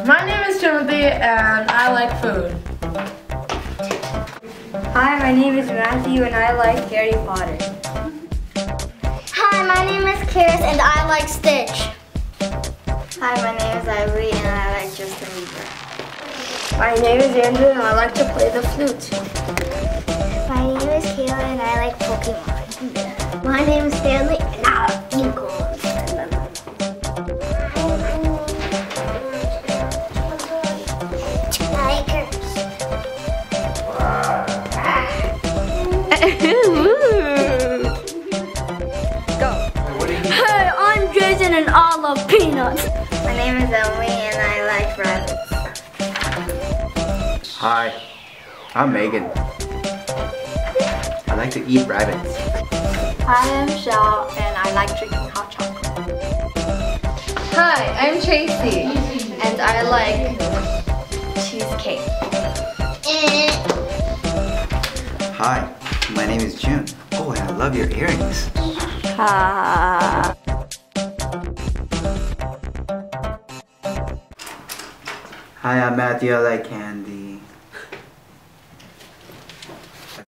My name is Timothy and I like food. Hi, my name is Matthew and I like Harry Potter. Hi, my name is Karis and I like Stitch. Hi, my name is Ivory and I like Justin Bieber. My name is Andrew and I like to play the flute. My name is Kayla and I like Pokemon. My name is Stanley and I like unicorns. Hey, I'm Jason and I love peanuts. My name is Emily and I like rabbits. Hi, I'm Megan. I like to eat rabbits. Hi, I'm Shao and I like drinking hot chocolate. Hi, I'm Tracy and I like Cheesecake. Hi, my name is June. Oh, and I love your earrings. Ah. Hi, I'm Matthew. I like candy.